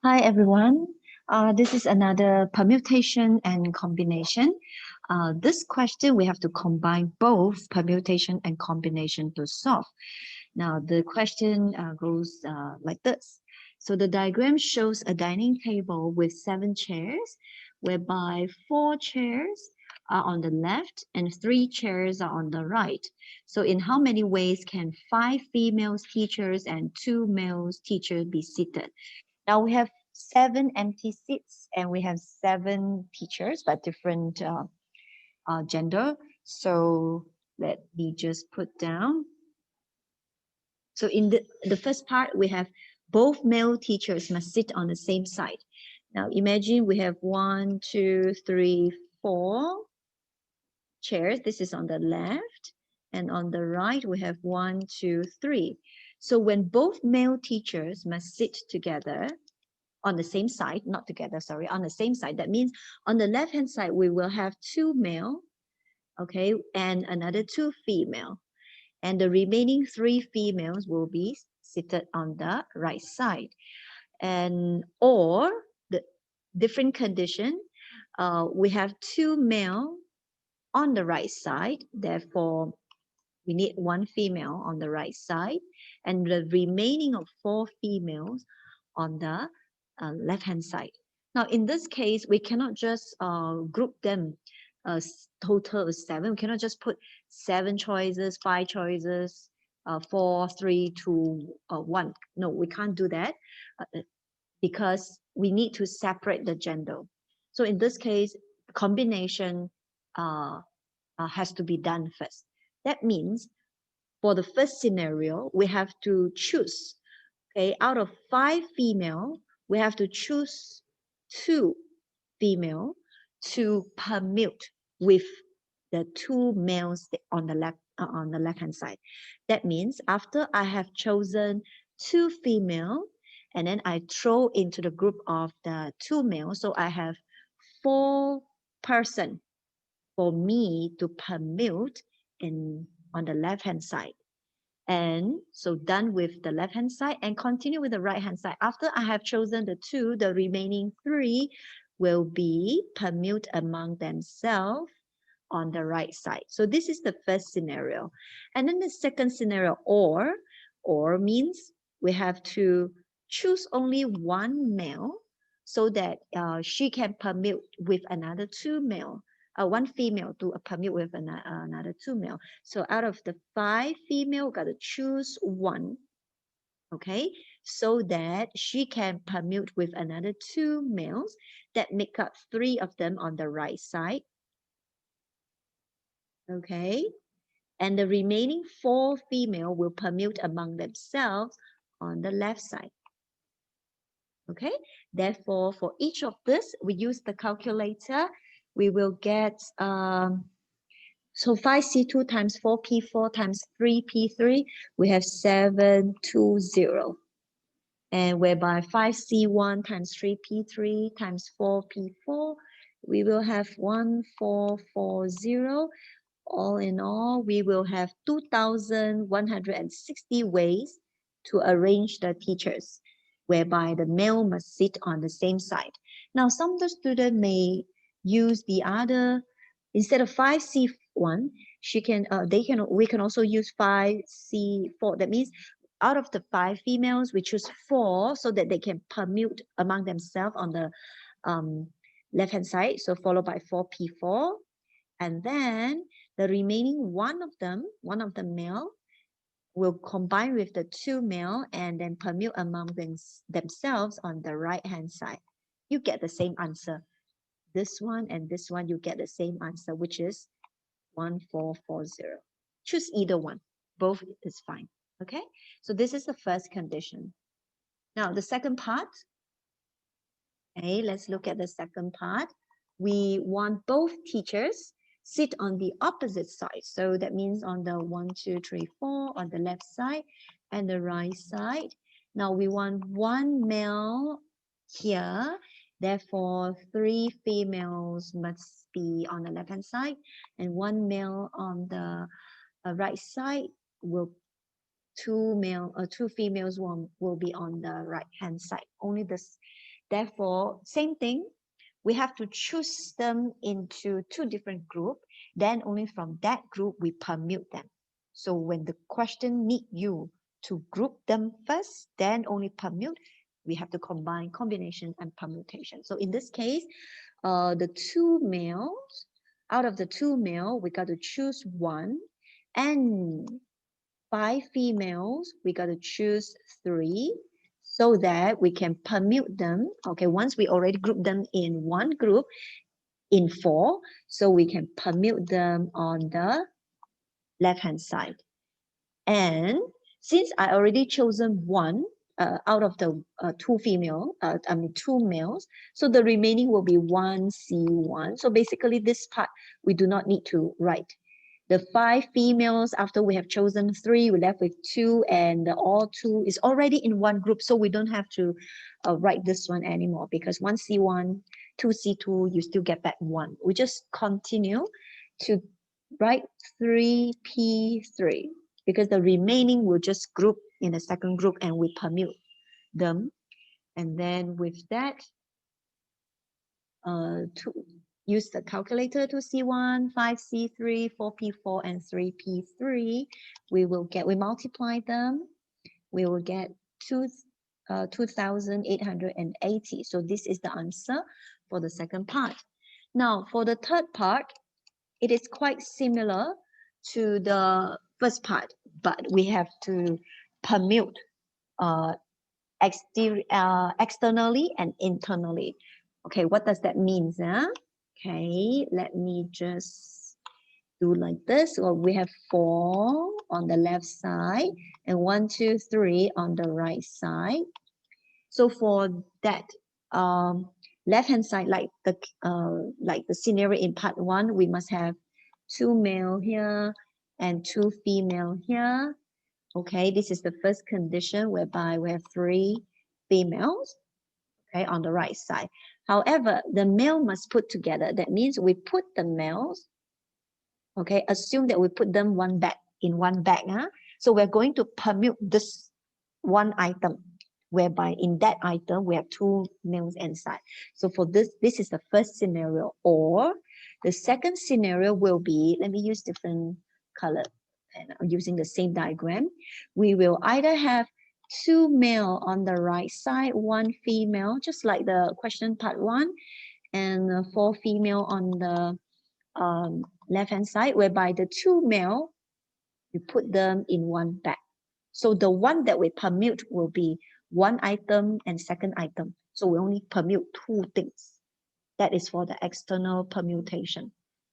Hi everyone. This is another permutation and combination. This question we have to combine both permutation and combination to solve. Now the question goes like this. So the diagram shows a dining table with 7 chairs, whereby 4 chairs are on the left and 3 chairs are on the right. So in how many ways can 5 female teachers and 2 male teachers be seated? Now we have 7 empty seats and we have 7 teachers, but different gender. So let me just put down. So in the first part, we have both male teachers must sit on the same side. Now imagine we have 1, 2, 3, 4 chairs. This is on the left. And on the right, we have 1, 2, 3. So when both male teachers must sit together, on the same side, not together, sorry, on the same side. That means on the left-hand side, we will have 2 male, okay, and another 2 female. And the remaining 3 females will be seated on the right side. And or the different condition, we have 2 male on the right side, therefore we need 1 female on the right side, and the remaining of 4 females on the left-hand side. Now, in this case, we cannot just group them total of 7. We cannot just put 7 choices, 5 choices, 4, 3, 2, 1. No, we can't do that because we need to separate the gender. So in this case, combination has to be done first. That means for the first scenario, we have to choose, okay, out of 5 female, we have to choose 2 female to permute with the 2 males on the left-hand side. That means after I have chosen 2 female, and then I throw into the group of the 2 males, so I have 4 person for me to permute on the left-hand side. And so done with the left-hand side and continue with the right-hand side. After I have chosen the 2, the remaining 3 will be permute among themselves on the right side. So this is the first scenario. And then the second scenario, or means we have to choose only 1 male so that she can permute with another 2 male. 1 female to permute with another 2 male. So out of the 5 female, got to choose 1, okay, so that she can permute with another 2 males that make up 3 of them on the right side, okay, and the remaining 4 female will permute among themselves on the left side. Okay, therefore for each of this, we use the calculator. We will get so 5C2 times 4P4 times 3P3, we have 720. And whereby 5C1 times 3P3 times 4P4, we will have 1440. All in all, we will have 2,160 ways to arrange the teachers, whereby the male must sit on the same side. Now, some of the students may use the other, instead of 5C1, we can also use 5C4. That means out of the 5 females, we choose 4 so that they can permute among themselves on the left-hand side. So followed by 4P4. And then the remaining one of the male, will combine with the 2 male and then permute among themselves on the right-hand side. You get the same answer. This one and this one, you get the same answer, which is 1440. Choose either one. Both is fine. Okay, so this is the first condition. Now, the second part. Okay, let's look at the second part. We want both teachers sit on the opposite side. So that means on the 1, 2, 3, 4 on the left side and the right side. Now we want 1 male here. Therefore, 3 females must be on the left-hand side and 1 male on the right side. Will 2 females will be on the right-hand side. Only this Therefore, same thing, we have to choose them into two different groups. Then only from that group, we permute them. So when the question need you to group them first, then only permute, we have to combine combination and permutation. So in this case, the two males, out of the two male, we got to choose one, and 5 females, we got to choose 3, so that we can permute them. Okay, once we already group them in one group in 4, so we can permute them on the left hand side. And since I already chosen one out of the 2 males, so the remaining will be 1C1. So basically this part we do not need to write. The 5 females, after we have chosen 3, we're left with 2, and the all 2 is already in one group, so we don't have to write this one anymore, because 1C1, 2C2, you still get back 1. We just continue to write 3P3, because the remaining will just group in the second group and we permute them. And then with that, use the calculator to C1, 5C3, 4P4, and 3P3. We multiply them. We will get 2,880. So this is the answer for the second part. Now, for the third part, it is quite similar to the first part, but we have to permute externally and internally. Okay, what does that mean? Okay, let me just do like this. So we have 4 on the left side and 1, 2, 3 on the right side. So for that left-hand side, like the scenario in part 1, we must have 2 male here and 2 female here. Okay, this is the first condition, whereby we have 3 females, okay, on the right side. However, the male must put together. That means we put the males, okay, assume that we put them in one bag. So we're going to permute this one item, whereby in that item we have 2 males inside. So for this is the first scenario. Or the second scenario will be, let me use different color, and I'm using the same diagram. We will either have 2 male on the right side, 1 female, just like the question part 1, and 4 female on the left hand side, whereby the 2 male, you put them in one bag. So the one that we permute will be one item and second item. So we only permute 2 things. That is for the external permutation.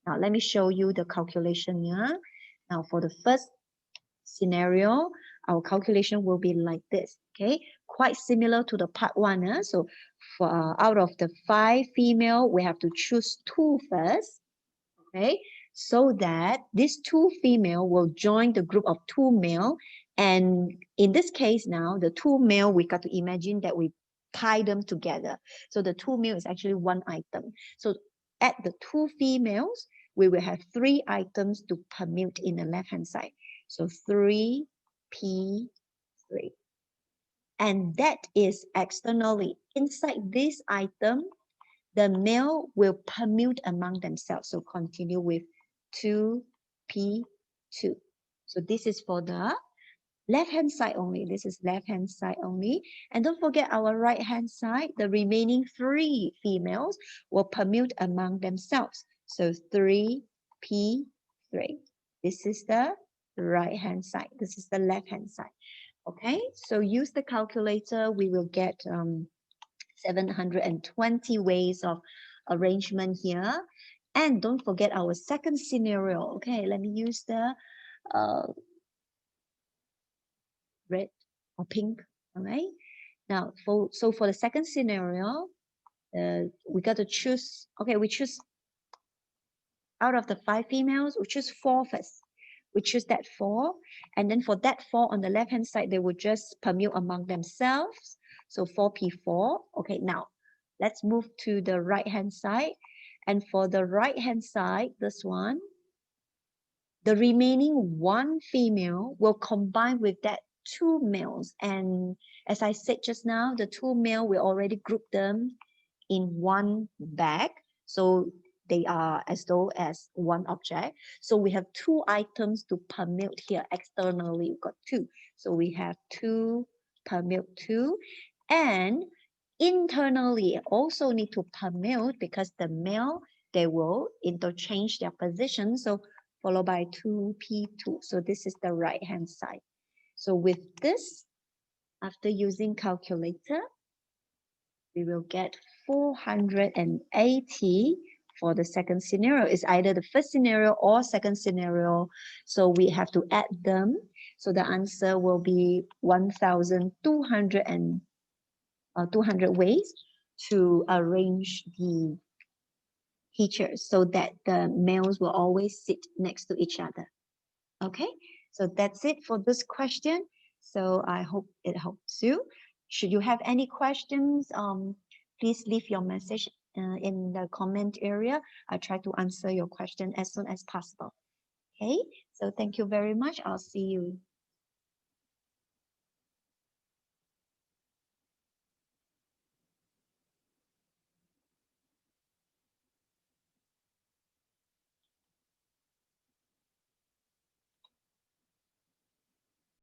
Now let me show you the calculation here. Now for the first scenario, our calculation will be like this. Okay, quite similar to the part 1. So for out of the 5 female, we have to choose 2 first. Okay, so that these 2 female will join the group of 2 male. And in this case now, the 2 male, we got to imagine that we tie them together. So the 2 male is actually one item. So at the 2 females, we will have 3 items to permute in the left-hand side. So 3P3. And that is externally. Inside this item, the male will permute among themselves. So continue with 2P2. So this is for the left-hand side only. This is left-hand side only. And don't forget our right-hand side, the remaining 3 females will permute among themselves. So 3P3. This is the right-hand side. This is the left-hand side. Okay, so use the calculator. We will get 720 ways of arrangement here. And don't forget our second scenario. Okay, let me use the red or pink. All right. Now, for the second scenario, we got to choose. Okay, we choose out of the 5 females, we choose 4 first. We choose that 4, and then for that 4 on the left hand side, they will just permute among themselves. So 4P4. Okay, now let's move to the right hand side. And for the right hand side, this one, the remaining 1 female will combine with that two males. And as I said just now, the two male, we already grouped them in one bag. So they are as though as one object. So we have two items to permute here. Externally, we've got two. So we have two permute two. And internally, also need to permute because the male, they will interchange their position. So followed by 2p2. So this is the right hand side. So with this, after using calculator, we will get 480 for the second scenario. It's either the first scenario or second scenario. So we have to add them. So the answer will be 1,200 and 200 ways to arrange the teachers so that the males will always sit next to each other. Okay, so that's it for this question. So I hope it helps you. Should you have any questions, please leave your message in the comment area. I try to answer your question as soon as possible. Okay, so thank you very much. I'll see you